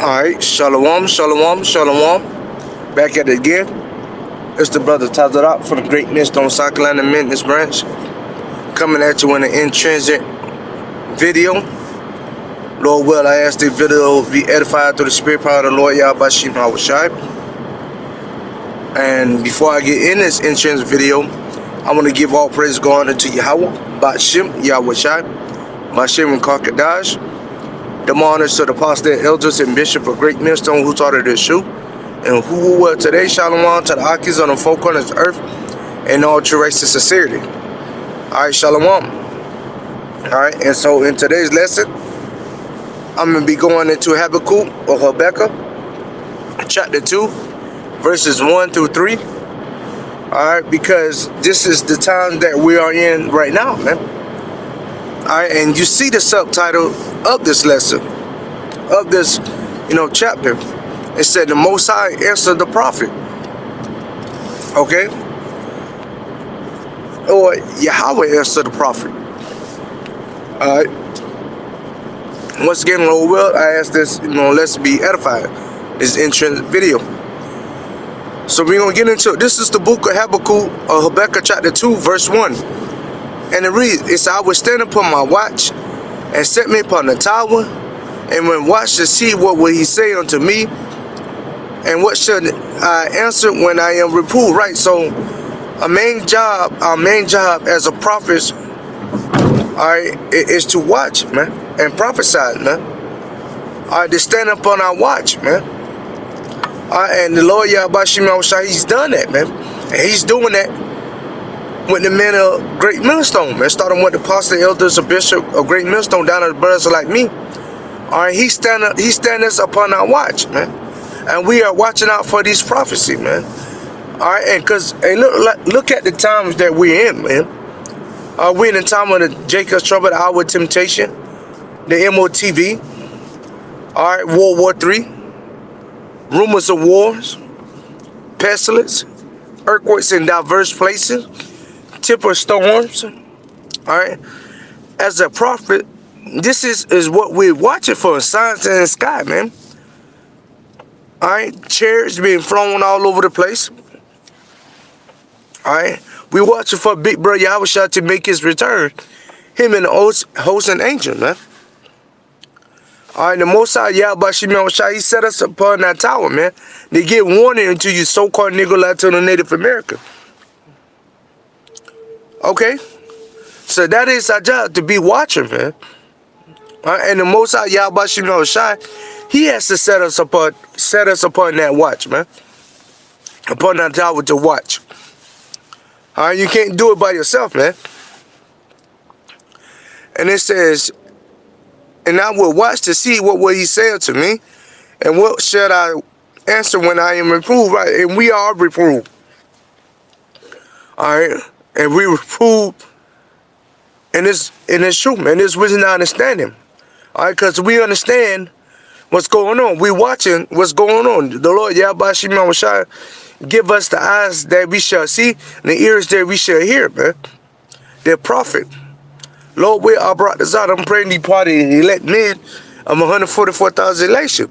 Alright, shalom, shalom, shalom. Back at it again. It's the brother Tazarak from the Great Millstone South Carolina Maintenance Branch. Coming at you in an intrinsic video. Lord will, I ask this video be edified through the spirit power of the Lord Yahweh Shim Hawashai. And before I get in this intrinsic video, I want to give all praise going unto Yahweh, Bashim, Yahweh Shai, Bashim and Karkadash. The honors to the apostle, elders, and bishop of Great Millstone who taught her this shoe, and who will today shalom to the Akis on the four corners of earth, and all true race and sincerity. Alright, shalom. Alright, and so in today's lesson, I'm going to be going into Habakkuk or Habakkuk, chapter 2, verses 1 through 3. Alright, because this is the time that we are in right now, man. Alright, and you see the subtitle of this lesson, of this, chapter. It said the Most High answered the prophet. Okay? Or Yahweh answered the prophet. Alright. Once again, Lord will, I ask this, let's be edified. This intrinsic video. So we're going to get into it. This is the book of Habakkuk, or Habakkuk chapter 2, verse 1. And it reads, it said, I will stand upon my watch, and set me upon the tower, and when watch to see what will he say unto me, and what should I answer when I am reproved. Right, so our main job as a prophet, alright, is to watch, man, and prophesy, man. Alright, to stand upon our watch, man. Alright, and the Lord Yahweh Shai, he's done that, man. And he's doing that with the men of Great Millstone, man. Starting with the apostle, elders, or bishop of Great Millstone, down to the brothers like me. Alright, he stand us upon our watch, man. And we are watching out for these prophecies, man. Alright, and look at the times that we're in, man. We're in the time of the Jacob's trouble, the hour of temptation, the MOTV, alright, World War III, rumors of wars, pestilence, earthquakes in diverse places, temper storms. Alright, as a prophet, this is what we're watching for, signs in the sky, man. Alright, chariots being flown all over the place. Alright, we're watching for big brother Yahweh to make his return, him and the host and angel, man. Alright, the Most High Yahweh Shai, he set us upon that tower, man. They give warning to you so-called Negro, Latino, Native American. Okay, so that is our job, to be watching, man. And the Most High Yahweh Shai, he has to set us upon that watch, man. Upon that tower to watch. Alright, you can't do it by yourself, man. And it says, and I will watch to see what will he say unto me, and what shall I answer when I am reproved. Right, and we are reproved. Alright, and we reproved, and it's true, man. It's within our understanding. Alright, because we understand what's going on. We watching what's going on. The Lord Yahweh Shai give us the eyes that we shall see, and the ears that we shall hear, man. The prophet. Lord, where I brought this out, I'm praying the party elect men of 144,000 election.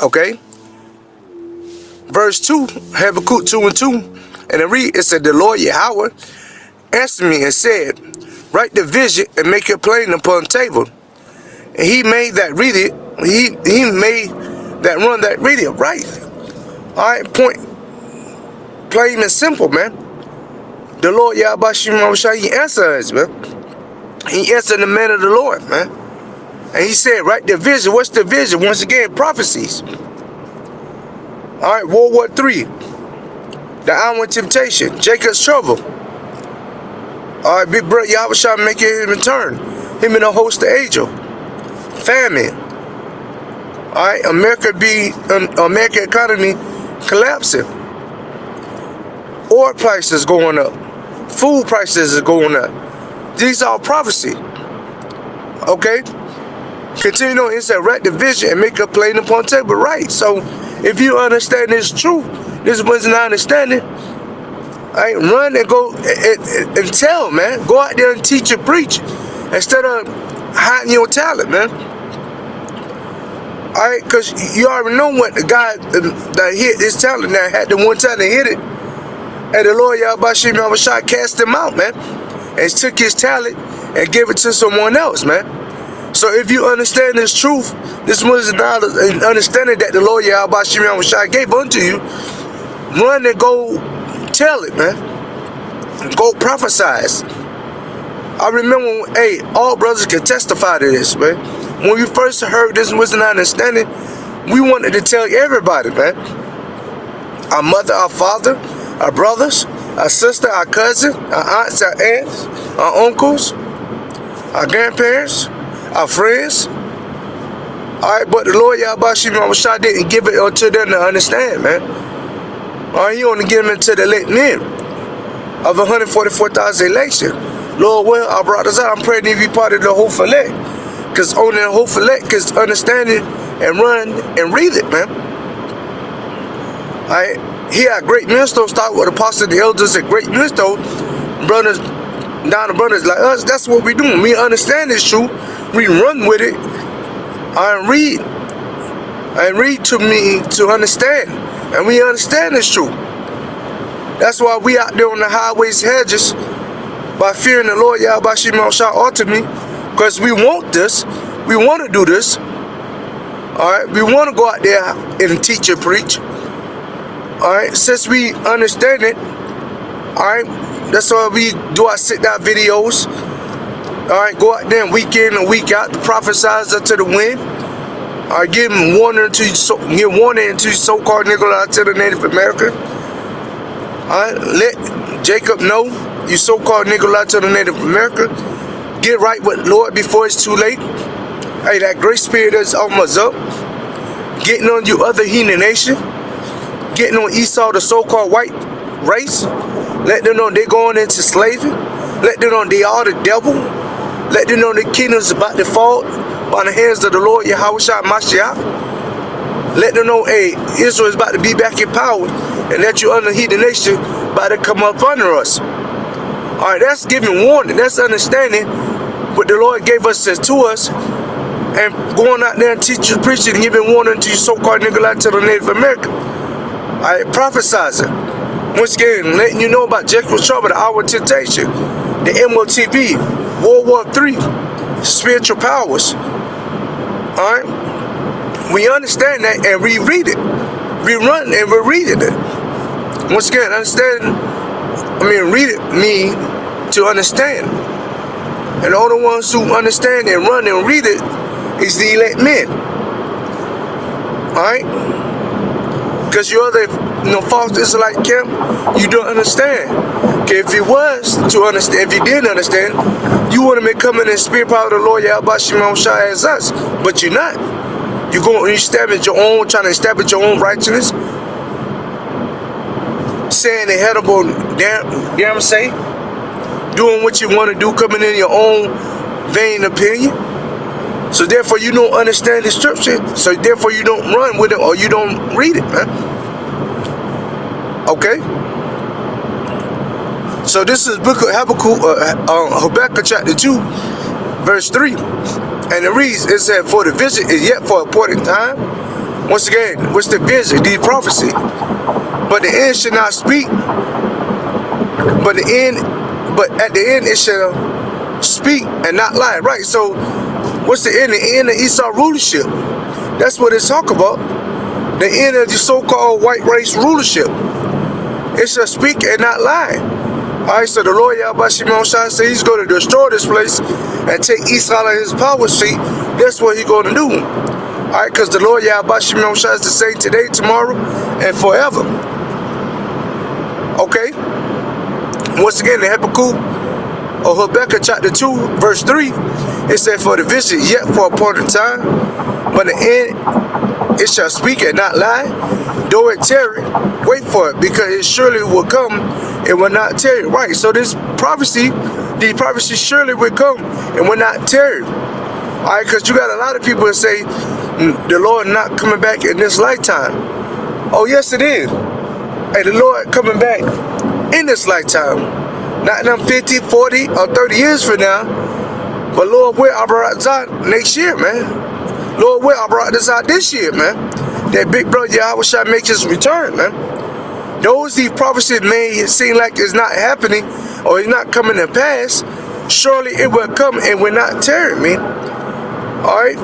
Okay? Verse 2, Habakkuk 2 and 2. And it said, the Lord Yahweh answered me and said, write the vision and make it plain upon the table. And he made that read it. He made that run that read it right. Alright, point plain and simple, man. The Lord Yahweh Shai, he answered us, man. He answered the man of the Lord, man. And he said, write the vision. What's the vision? Once again, prophecies. Alright, World War III. The hour of temptation. Jacob's trouble. Alright, big brother Yahweh Shai making his return. Him and a host of angel. Famine. Alright, American economy collapsing. Oil prices going up. Food prices is going up. These are prophecy. Okay? Continue on. It said, write the vision and make a plain upon table. Right. So, if you understand this truth, this was not understanding. Alright, run and go and tell, man. Go out there and teach and preach. Instead of hiding your talent, man. Alright, because you already know what the guy that hit his talent that had the one time to hit it. And the Lord Yahweh Shai cast him out, man. And took his talent and gave it to someone else, man. So if you understand this truth, this was not an understanding that the Lord Yahweh Shai gave unto you, run and go tell it, man. Go prophesize. I remember when, hey, all brothers can testify to this, man. When we first heard this was not understanding, we wanted to tell everybody, man. Our mother, our father, our brothers, our sister, our cousin, our aunts, our aunts, our uncles, our grandparents, our friends. Alright, but the Lord Yahweh Shai didn't give it unto them to understand, man. Alright, he only gave them to the elect men of 144,000 election. Lord, well, our brothers out, I'm praying to be part of the whole elect. Because only the whole elect is understanding and run and read it, man. Alright, he had great millstones, start with apostles, the elders, and great millstones, brothers, down the brothers like us. That's what we doing. We understand this truth. We run with it. And read to me to understand. And we understand this truth. That's why we out there on the highways, hedges, by fearing the Lord Yahweh Shai ultimately, because we want this. We want to do this. Alright, we want to go out there and teach and preach. Alright, since we understand it, alright, that's why we do our sit-down videos. Alright, go out there week in and week out to prophesize unto the wind. Alright, give warning to so-called Nicolai to the Native American. Alright, let Jacob know, you so-called Nicolai to the Native American. Get right with the Lord before it's too late. Hey, that great spirit is almost up. Getting on you other heathen nation. Getting on Esau, the so-called white race. Let them know they're going into slavery. Let them know they are the devil. Let them know the kingdom is about to fall by the hands of the Lord Yahweh Shai Mashiach. Let them know, hey, Israel is about to be back in power, and that you under heathen nation about to come up under us. Alright, that's giving warning. That's understanding what the Lord gave us to us, and going out there and teaching, preaching, and giving warning to you so-called Nicolai to the Native American. Alright, prophesizing. Once again, letting you know about Jekyll's trouble, the hour of temptation, the MOTB, World War III, spiritual powers. Alright? We understand that and we read it. We run and we're reading it. Once again, read it mean to understand. And all the ones who understand and run and read it is the elect men. Alright? Because you're the false Israelite camp, you don't understand. Okay, if it was to understand, if you didn't understand, you wouldn't be coming in spirit power of the Lord Yahweh Shai as us. But you're not. You're going to establish your own, trying to establish your own righteousness. Saying the headable damn say. Doing what you want to do, coming in your own vain opinion. So therefore you don't understand the scripture. So therefore you don't run with it or you don't read it, man. Okay? So this is book of Habakkuk, Habakkuk chapter 2, verse 3. And it reads, it said, for the vision is yet for a appointed time. Once again, what's the vision? The prophecy. But the end shall not speak. But at the end it shall speak and not lie. Right, so what's the end? The end of Esau rulership. That's what it's talking about. The end of the so-called white race rulership. It shall speak and not lie. Alright, so the Lord Yahweh Shai said he's going to destroy this place and take Esau out of his power seat. That's what he's going to do. Alright, because the Lord Yahweh Shai is the same today, tomorrow, and forever. Okay? Once again, the Habakkuk or Habakkuk chapter 2, verse 3, it said, for the vision yet for a appointed time, but the end it shall speak and not lie. Though it tarry, wait for it, because it surely will come, it will not tarry. Right, so this prophecy, the prophecy surely will come, and will not tarry. Alright, because you got a lot of people that say, the Lord not coming back in this lifetime. Oh, yes it is. Hey, the Lord coming back in this lifetime. Not in them 50, 40, or 30 years from now. But Lord, we're next year, man. Lord, well, I brought this out this year, man. That big brother Yahweh shall make his return, man. These prophecies may seem like it's not happening or it's not coming to pass. Surely it will come and will not tarry, man. Alright?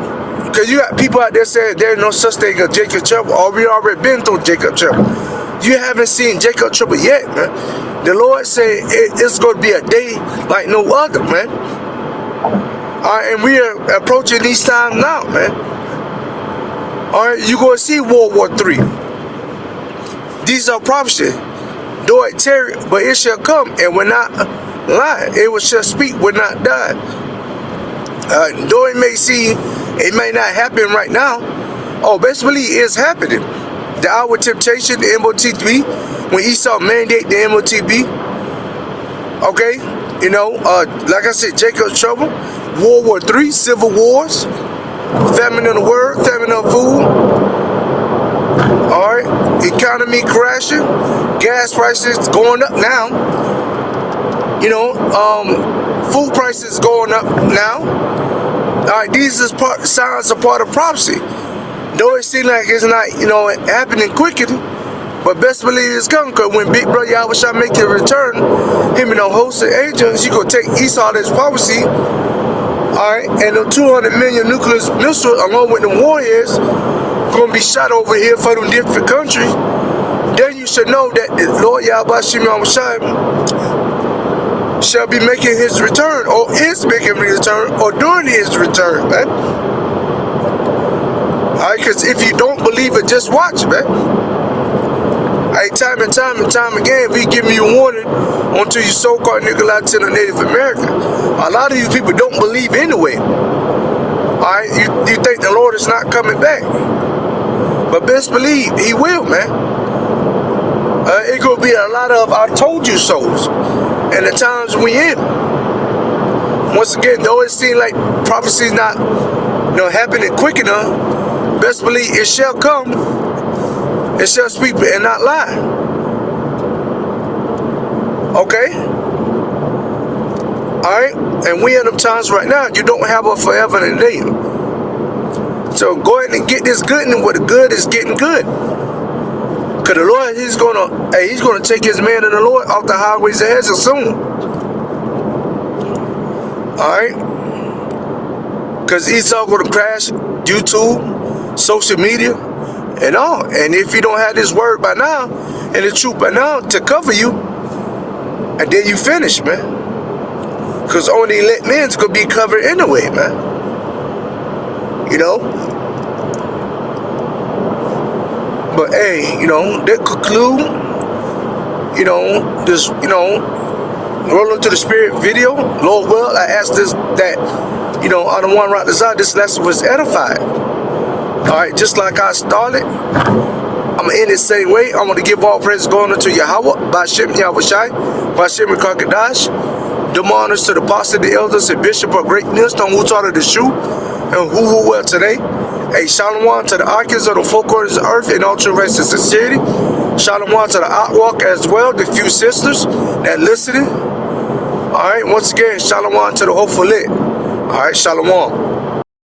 Because you got people out there saying there's no such thing as Jacob trouble, or we already been through Jacob trouble. You haven't seen Jacob trouble yet, man. The Lord said it's going to be a day like no other, man. Alright, and we are approaching these times now, man. Alright, you're going to see World War III. These are prophecies. Though it tarry, but it shall come and will not lie. It shall speak, will not die. Though it may seem, it may not happen right now. Oh, best believe it's happening. The hour of temptation, the MOTB, when Esau mandate the MOTB. Okay, you know, like I said, Jacob's trouble, World War III, civil wars, famine in the world, famine of food. All right, economy crashing, gas prices going up now. You know, food prices going up now. All right, these is signs of part of prophecy. Though it seems like it's not, you know, happening quickly, but best believe it's coming. Because when Big Brother Yahweh shall make his return, him and the host of angels, you gonna take Esau this prophecy. All right, and the 200 million nuclear missiles along with the warheads gonna be shot over here for them different countries. Then you should know that the Lord Yahweh shall be making his return, or is making his return, or doing his return, man. Alright, because if you don't believe it, just watch, man. Alright, time and time again, we giving you warning onto you so-called nigga Latino Native American. A lot of you people don't believe anyway. Alright, you think the Lord is not coming back. But best believe, he will, man. It gonna be a lot of I told you so's and the times we in. Once again, though it seems like prophecy's not, you know, happening quick enough, best believe it shall come, it shall speak and not lie. Okay? Alright? And we in them times right now, you don't have a forever and a day. So go ahead and get this good, and what the good is getting good. Cause the Lord, he's gonna take his man in the Lord off the highways ahead soon. Alright? Cause Esau gonna crash YouTube, social media, and all. And if you don't have this word by now, and the truth by now to cover you, and then you finish, man. Cause only elect men's gonna be covered anyway, man. You know? But hey, you know, that conclude, you know, this, you know, roll into the spirit video. Lord well, I asked this, that, you know, I don't want to write this out. This lesson was edified. Alright, just like I started, I'm going to end the same way. I'm going to give all praise going unto Yahweh, Bashem Yahushai, Bashem Kakadash. The honors to the pastor, the elders, and bishop of great millstone who taught of the shoe, and who well today. A shalom to the archons of the four corners of the earth in all true rest and sincerity. Shalom to the outwalk as well, the few sisters that listening. Alright, once again, shalom to the hopeful lit. Alright, shalom.